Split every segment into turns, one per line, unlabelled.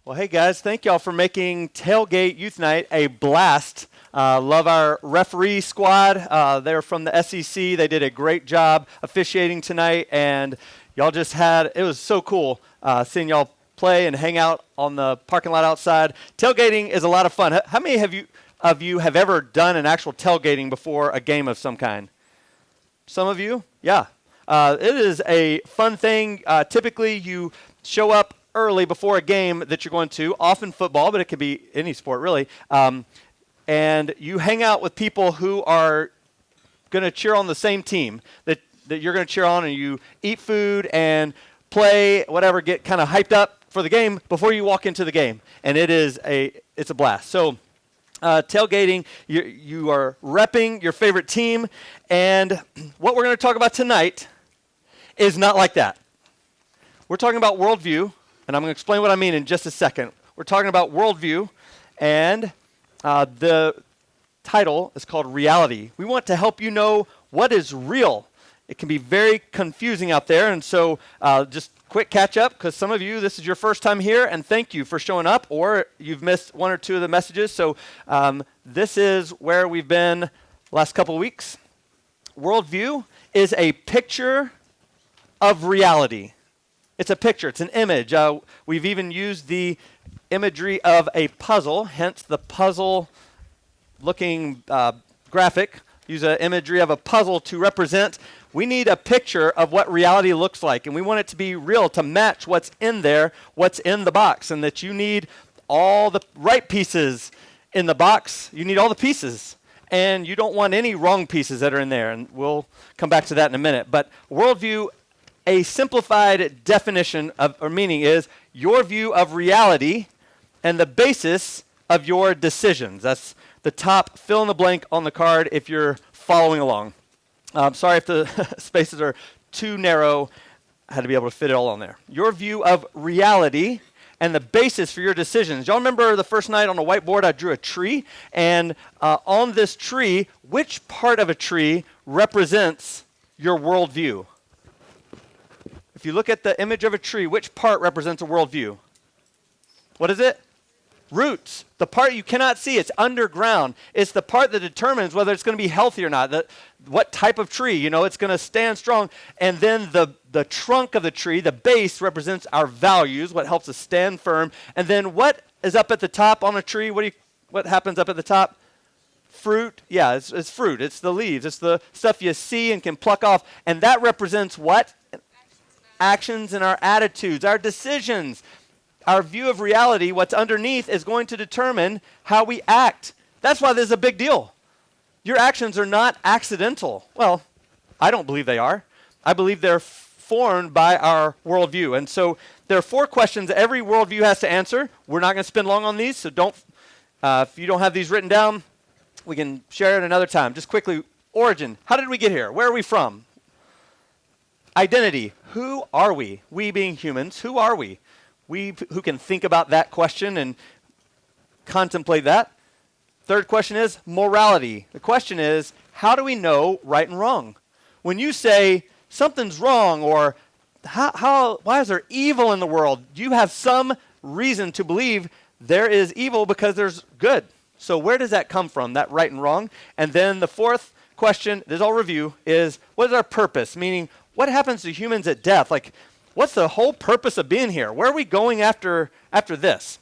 Well, hey guys, thank y'all for making Tailgate Youth Night a blast. Love our referee squad. They're from the SEC. They did a great job officiating tonight, and y'all just it was so cool seeing y'all play and hang out on the parking lot outside. Tailgating is a lot of fun. How many of you have ever done an actual tailgating before a game of some kind? Some of you? Yeah. It is a fun thing. Typically, you show up early before a game that you're going to, often football, but it could be any sport really, and you hang out with people who are going to cheer on the same team that you're going to cheer on, and you eat food and play, whatever, get kind of hyped up for the game before you walk into the game, and it's a blast. So tailgating, you are repping your favorite team, and what we're going to talk about tonight is not like that. We're talking about worldview, and I'm going to explain what I mean in just a second. We're talking about worldview, and the title is called Reality. We want to help you know what is real. It can be very confusing out there, and so just quick catch up, because some of you, this is your first time here, and thank you for showing up, or you've missed one or two of the messages. So this is where we've been the last couple of weeks. Worldview is a picture of reality. It's a picture. It's an image. We've even used the imagery of a puzzle, hence the puzzle-looking graphic. Use an imagery of a puzzle to represent. We need a picture of what reality looks like, and we want it to be real, to match what's in there, what's in the box, and that you need all the right pieces in the box. You need all the pieces, and you don't want any wrong pieces that are in there, and we'll come back to that in a minute. But worldview, a simplified definition or meaning is your view of reality and the basis of your decisions. That's the top fill in the blank on the card if you're following along. Sorry if the spaces are too narrow. I had to be able to fit it all on there. Your view of reality and the basis for your decisions. Y'all remember the first night on the whiteboard I drew a tree, and on this tree, which part of a tree represents your worldview? If you look at the image of a tree, which part represents a worldview? What is it? Roots. The part you cannot see. It's underground. It's the part that determines whether it's going to be healthy or not. What type of tree. It's going to stand strong. And then the trunk of the tree, the base, represents our values, what helps us stand firm. And then what is up at the top on a tree? What happens up at the top? Fruit. Yeah, it's fruit. It's the leaves. It's the stuff you see and can pluck off. And that represents what? Actions and our attitudes, our decisions, our view of reality. What's underneath is going to determine how we act. That's why this is a big deal. Your actions are not accidental. Well, I don't believe they are. I believe they're formed by our worldview. And so there are 4 questions every worldview has to answer. We're not going to spend long on these, so if you don't have these written down, we can share it another time. Just quickly, origin. How did we get here? Where are we from? Identity. Who are we? We being humans, who are we? We who can think about that question and contemplate that. Third question is morality. The question is, how do we know right and wrong? When you say something's wrong, or why is there evil in the world? You have some reason to believe there is evil because there's good. So where does that come from, that right and wrong? And then the fourth question, this is all review, is what is our purpose? Meaning, what happens to humans at death? Like, what's the whole purpose of being here? Where are we going after this?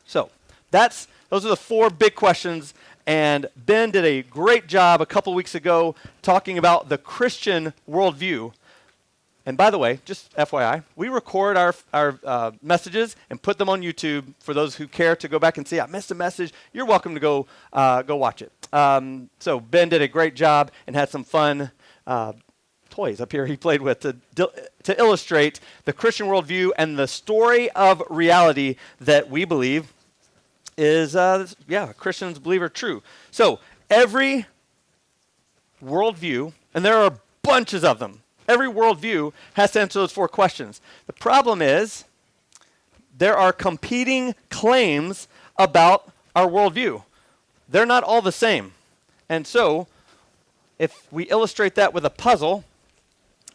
So those are the 4 big questions, and Ben did a great job a couple weeks ago talking about the Christian worldview. And by the way, just FYI, we record our messages and put them on YouTube for those who care to go back and see, I missed a message. You're welcome to go watch it. So Ben did a great job and had some fun toys up here he played with to illustrate the Christian worldview and the story of reality that we believe is, Christians believe are true. So every worldview, and there are bunches of them, every worldview has to answer those 4 questions. The problem is there are competing claims about our worldview. They're not all the same. And so if we illustrate that with a puzzle,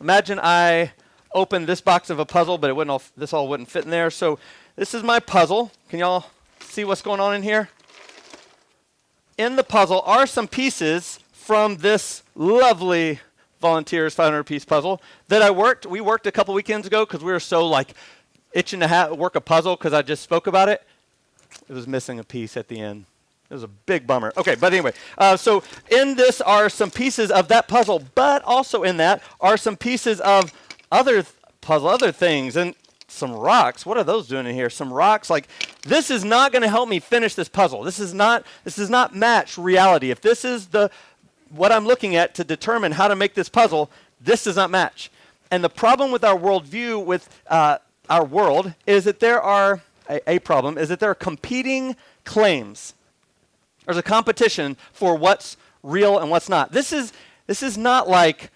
imagine I open this box of a puzzle, but this all wouldn't fit in there. So this is my puzzle. Can y'all see what's going on in here? In the puzzle are some pieces from this lovely Volunteers 500-piece puzzle that we worked a couple weekends ago because we were so like itching to work a puzzle because I just spoke about it. It was missing a piece at the end. It was a big bummer. Okay, but anyway, so in this are some pieces of that puzzle, but also in that are some pieces of other things, and some rocks. What are those doing in here? Some rocks. Like, this is not going to help me finish this puzzle. This does not match reality. If this is what I'm looking at to determine how to make this puzzle, this does not match. And the problem with our worldview, with our world, is that there are competing claims. There's a competition for what's real and what's not. This is not like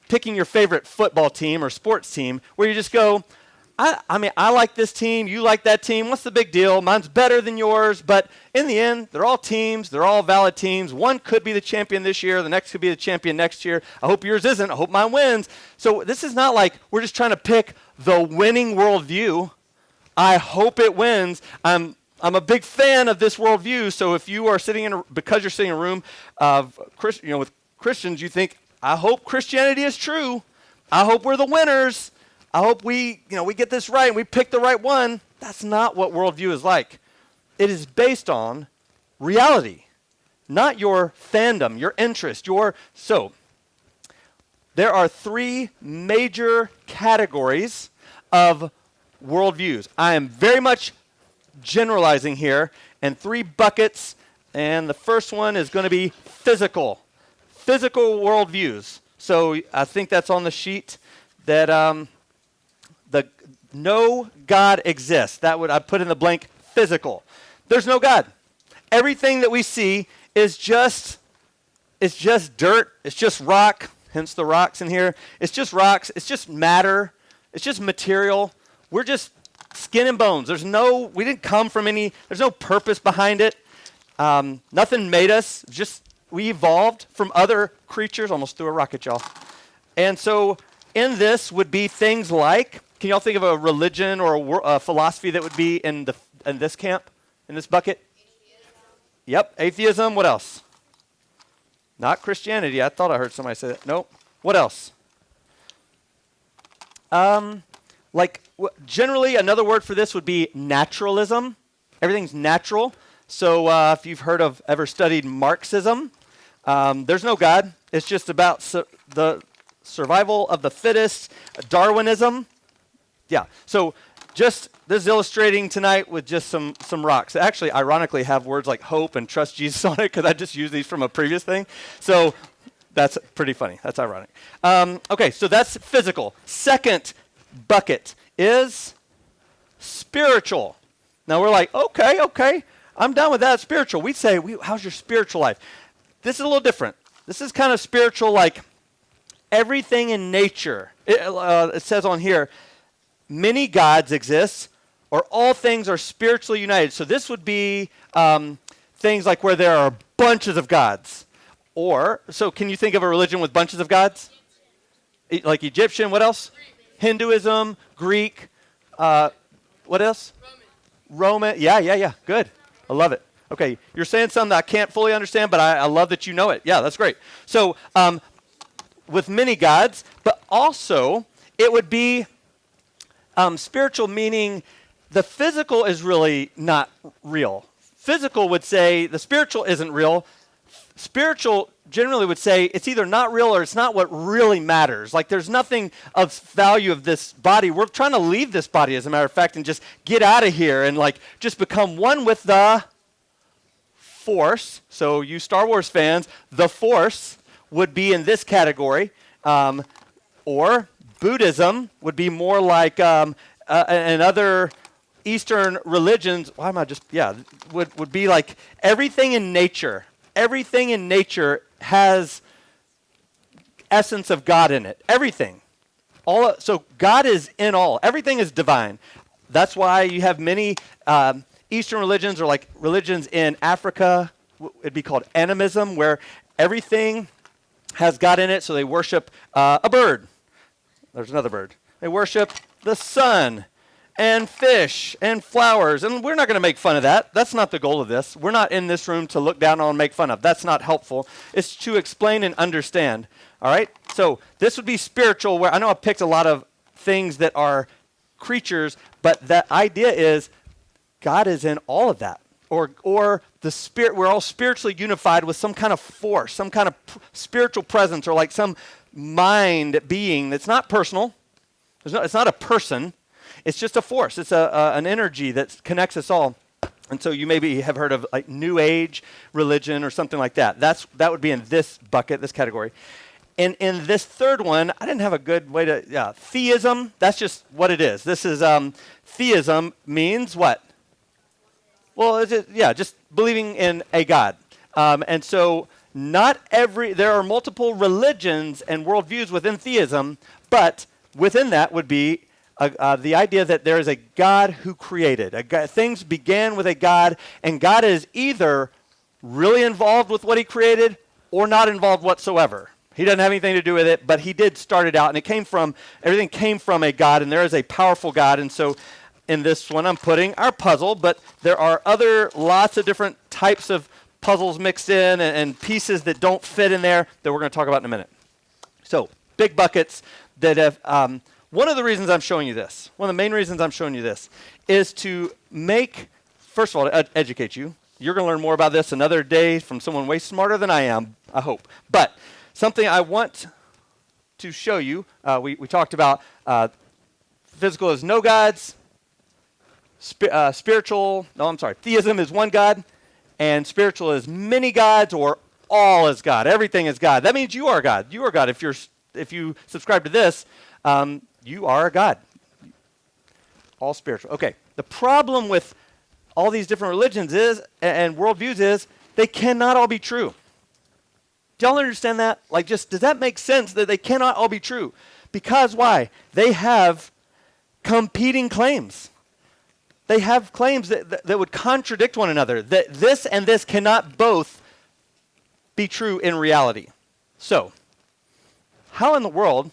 picking your favorite football team or sports team where you just go, I like this team, you like that team, what's the big deal? Mine's better than yours, but in the end, they're all teams, they're all valid teams. One could be the champion this year, the next could be the champion next year. I hope yours isn't, I hope mine wins. So this is not like we're just trying to pick the winning worldview. I hope it wins. I'm a big fan of this worldview, so if you are because you're sitting in a room of with Christians, you think, I hope Christianity is true. I hope we're the winners. I hope we get this right and we pick the right one. That's not what worldview is like. It is based on reality, not your fandom, your interest, So, there are three major categories of worldviews. I am very much generalizing here, and three buckets, and the first one is going to be physical worldviews. So I think that's on the sheet that no God exists. I put in the blank physical. There's no God. Everything that we see is just dirt. It's just rock. Hence the rocks in here. It's just rocks. It's just matter. It's just material. We're just skin and bones. We didn't come from there's no purpose behind it. Nothing made us. We evolved from other creatures. Almost threw a rock at y'all. And so in this would be things like, can y'all think of a religion or a philosophy that would be in this camp, in this bucket? Atheism. Yep, atheism. What else? Not Christianity. I thought I heard somebody say that. Nope. What else? Generally, another word for this would be naturalism. Everything's natural. So if you've ever studied Marxism, there's no God. It's just about the survival of the fittest, Darwinism. Yeah. So this is illustrating tonight with just some rocks. They actually, ironically, have words like hope and trust Jesus on it because I just used these from a previous thing. So that's pretty funny. That's ironic. Okay, so that's physical. Second bucket is spiritual. Now we're like, okay, I'm done with that. Spiritual. We'd say, how's your spiritual life? This is a little different. This is kind of spiritual, like everything in nature. It says on here, many gods exist, or all things are spiritually united. So this would be things like where there are bunches of gods. So can you think of a religion with bunches of gods? Like Egyptian, what else? Hinduism, Greek, what else? Roman. Yeah, good. I love it. Okay, you're saying something that I can't fully understand, but I love that you know it. Yeah, that's great. So with many gods, but also it would be spiritual, meaning the physical is really not real. Physical would say the spiritual isn't real. Spiritual generally would say it's either not real or it's not what really matters. Like there's nothing of value of this body. We're trying to leave this body, as a matter of fact, and just get out of here and like just become one with the Force. So you Star Wars fans, the Force would be in this category. Or Buddhism would be more like and other Eastern religions. Why am I just, would be like everything in nature. Everything in nature has essence of God in it. Everything. So God is in all. Everything is divine. That's why you have many Eastern religions, or like religions in Africa, it'd be called animism, where everything has God in it, so they worship a bird. There's another bird. They worship the sun and fish and flowers. And we're not going to make fun of that. That's not the goal of this. We're not in this room to look down on and make fun of. That's not helpful. It's to explain and understand. All right? So this would be spiritual, where I know I picked a lot of things that are creatures, but the idea is God is in all of that. Or the spirit, we're all spiritually unified with some kind of force, some kind of spiritual presence, or like some mind being that's not personal. It's not a person. It's just a force. It's an energy that connects us all. And so you maybe have heard of like New Age religion or something like that. That would be in this bucket, this category. And in this third one, I didn't have a good way to, theism, that's just what it is. This is, theism means what? Well, just believing in a God. And so there are multiple religions and worldviews within theism, but within that would be the idea that there is a God who created. Things began with a God, and God is either really involved with what he created or not involved whatsoever. He doesn't have anything to do with it, but he did start it out, and everything came from a God, and there is a powerful God. And so in this one, I'm putting our puzzle, but there are lots of different types of puzzles mixed in and pieces that don't fit in there that we're going to talk about in a minute. So, big buckets that have, one of the reasons I'm showing you this, one of the main reasons I'm showing you this, is to first of all, to educate you. You're going to learn more about this another day from someone way smarter than I am, I hope. But something I want to show you, we talked about physical is no gods, theism is one God, and spiritual is many gods, or all is God. Everything is God. That means you are God. You are God. If you subscribe to this, you are a God. All spiritual. Okay. The problem with all these different religions and worldviews is they cannot all be true. Do y'all understand that? Does that make sense that they cannot all be true? Because why? They have competing claims. They have claims that would contradict one another, that this and this cannot both be true in reality. So, how in the world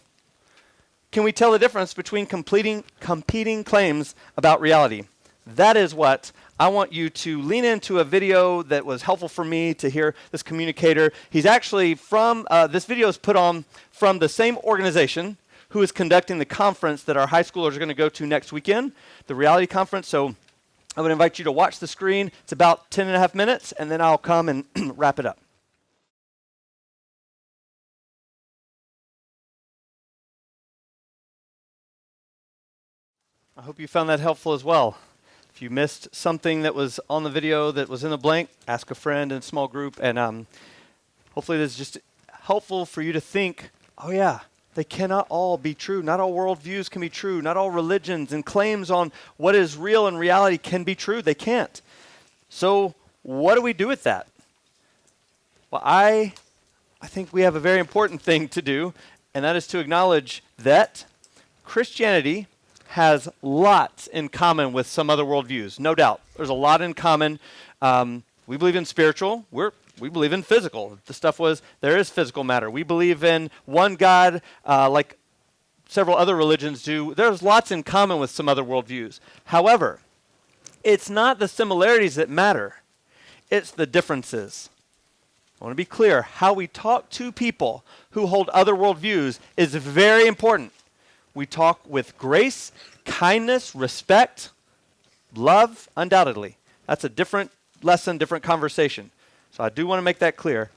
can we tell the difference between competing claims about reality? That is what I want you to lean into a video that was helpful for me to hear this communicator. He's actually this video is put on from the same organization who is conducting the conference that our high schoolers are going to go to next weekend, the reality conference. So I would invite you to watch the screen. It's about 10 and a half minutes, and then I'll come and wrap it up. I hope you found that helpful as well. If you missed something that was on the video that was in the blank, ask a friend in a small group, and hopefully this is just helpful for you to think, oh yeah, they cannot all be true. Not all worldviews can be true. Not all religions and claims on what is real and reality can be true. They can't. So what do we do with that? Well, I think we have a very important thing to do, and that is to acknowledge that Christianity has lots in common with some other worldviews, no doubt. There's a lot in common. We believe in spiritual. We believe in physical. There is physical matter. We believe in one God, like several other religions do. There's lots in common with some other worldviews. However, it's not the similarities that matter. It's the differences. I want to be clear. How we talk to people who hold other worldviews is very important. We talk with grace, kindness, respect, love, undoubtedly. That's a different lesson, different conversation. So I do want to make that clear.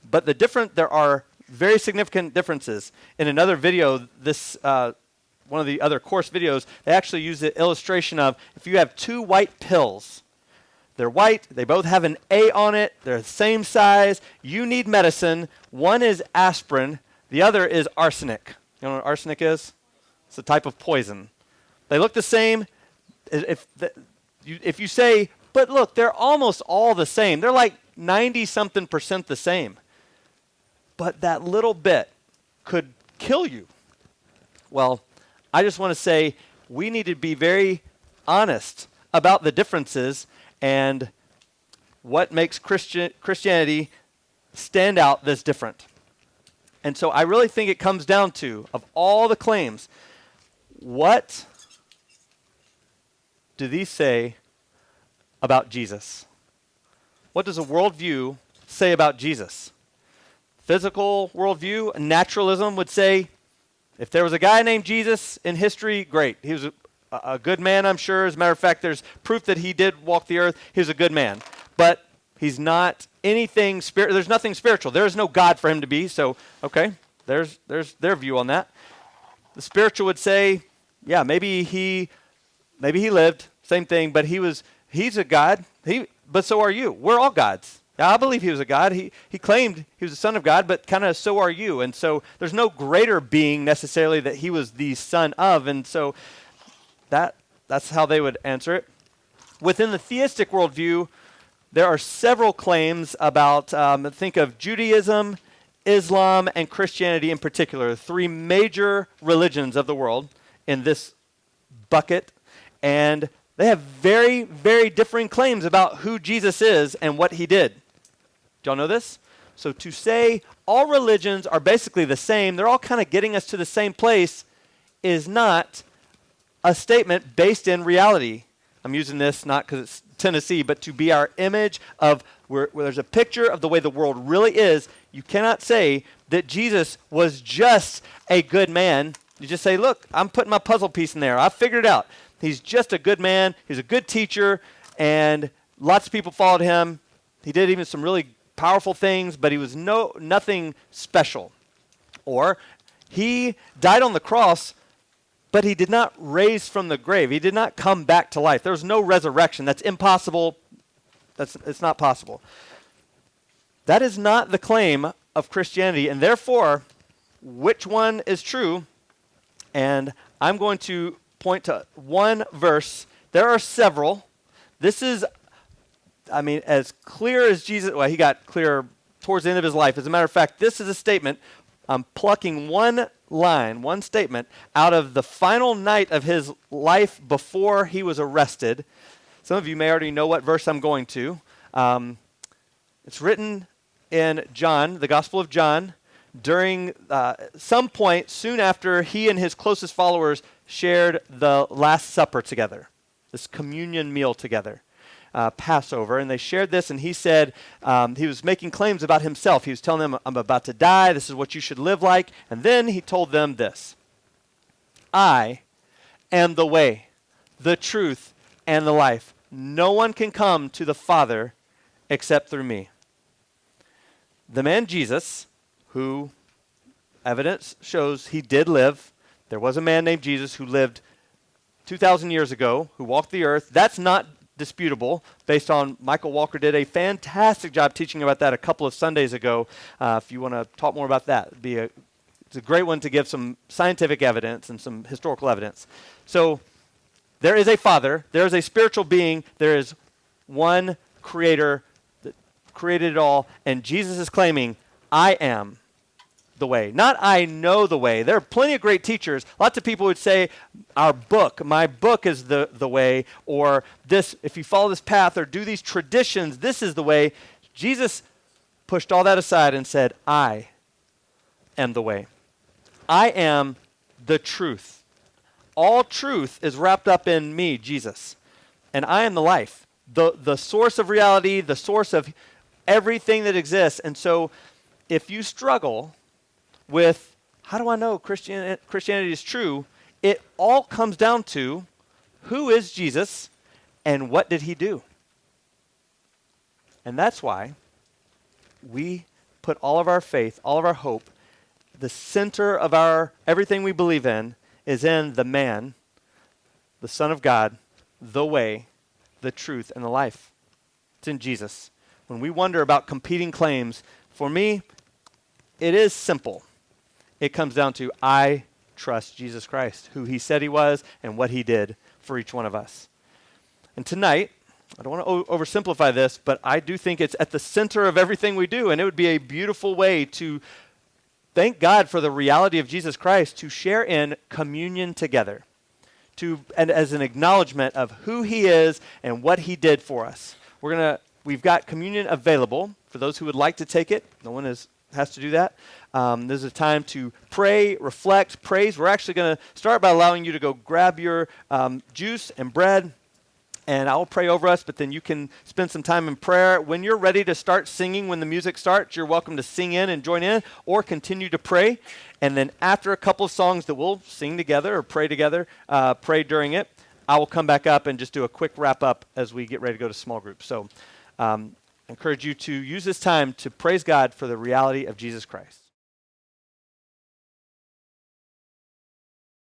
But there are very significant differences. In another video, one of the other course videos, they actually use the illustration of if you have two white pills, they're white, they both have an A on it, they're the same size, you need medicine. One is aspirin, the other is arsenic. You know what arsenic is? It's a type of poison. They look the same. If you say, but look, they're almost all the same. They're like 90-something% the same. But that little bit could kill you. Well, I just want to say we need to be very honest about the differences and what makes Christianity stand out that's different. And so I really think it comes down to, of all the claims, What do these say about Jesus? What does a worldview say about Jesus? Physical worldview, naturalism would say, if there was a guy named Jesus in history, great. He was a good man, I'm sure. As a matter of fact, there's proof that he did walk the earth. He was a good man. But he's not anything spiritual. There's nothing spiritual. There is no God for him to be. So, okay, there's their view on that. The spiritual would say, yeah, maybe he lived, same thing, but he's a God. But so are you. We're all gods. Now, I believe he was a God. He claimed he was the son of God, but kind of so are you. And so there's no greater being necessarily that he was the son of. And so that's how they would answer it. Within the theistic worldview, there are several claims about, think of Judaism, Islam, and Christianity in particular, three major religions of the world in this bucket. And they have very, very differing claims about who Jesus is and what he did. Do y'all know this? So to say all religions are basically the same, they're all kind of getting us to the same place, is not a statement based in reality. I'm using this not because it's Tennessee, but to be our image of where there's a picture of the way the world really is. You cannot say that Jesus was just a good man. You just say, look, I'm putting my puzzle piece in there. I figured it out. He's just a good man. He's a good teacher, and lots of people followed him. He did even some really powerful things, but he was nothing special. Or he died on the cross, but he did not raise from the grave. He did not come back to life. There was no resurrection. That's impossible. It's not possible. That is not the claim of Christianity, and therefore, which one is true? And I'm going to point to one verse. There are several. This is, as clear as Jesus, well, he got clear towards the end of his life. As a matter of fact, this is a statement. I'm plucking one line, one statement, out of the final night of his life before he was arrested. Some of you may already know what verse I'm going to. It's written in John, the Gospel of John, during some point soon after he and his closest followers shared the Last Supper together, this communion meal together, Passover. And they shared this, and he said, he was making claims about himself. He was telling them, I'm about to die. This is what you should live like. And then he told them this: I am the way, the truth, and the life. No one can come to the Father except through me. The man Jesus, who evidence shows he did live. There was a man named Jesus who lived 2,000 years ago, who walked the earth. That's not disputable based on Michael Walker did a fantastic job teaching about that a couple of Sundays ago. If you want to talk more about that, it's a great one to give some scientific evidence and some historical evidence. So there is a Father, there is a spiritual being, there is one Creator that created it all, and Jesus is claiming, I am the way. Not I know the way. There are plenty of great teachers. Lots of people would say, my book is the way, or this, if you follow this path or do these traditions, this is the way. Jesus pushed all that aside and said, I am the way. I am the truth. All truth is wrapped up in me, Jesus. And I am the life, the source of reality, the source of everything that exists. And so if you struggle with, how do I know Christianity is true? It all comes down to, who is Jesus and what did he do? And that's why we put all of our faith, all of our hope, the center of everything we believe in is in the man, the Son of God, the way, the truth, and the life. It's in Jesus. When we wonder about competing claims, for me, it is simple. It comes down to, I trust Jesus Christ, who he said he was and what he did for each one of us. And tonight, I don't want to oversimplify this, but I do think it's at the center of everything we do, and it would be a beautiful way to thank God for the reality of Jesus Christ, to share in communion together, and as an acknowledgement of who he is and what he did for us. We've got communion available for those who would like to take it. No one is has to do that. This is a time to pray, reflect, praise. We're actually going to start by allowing you to go grab your juice and bread, and I'll pray over us, but then you can spend some time in prayer. When you're ready to start singing, when the music starts, you're welcome to sing in and join in, or continue to pray. And then after a couple of songs that we'll sing together or pray together, pray during it, I will come back up and just do a quick wrap up as we get ready to go to small groups. So I encourage you to use this time to praise God for the reality of Jesus Christ.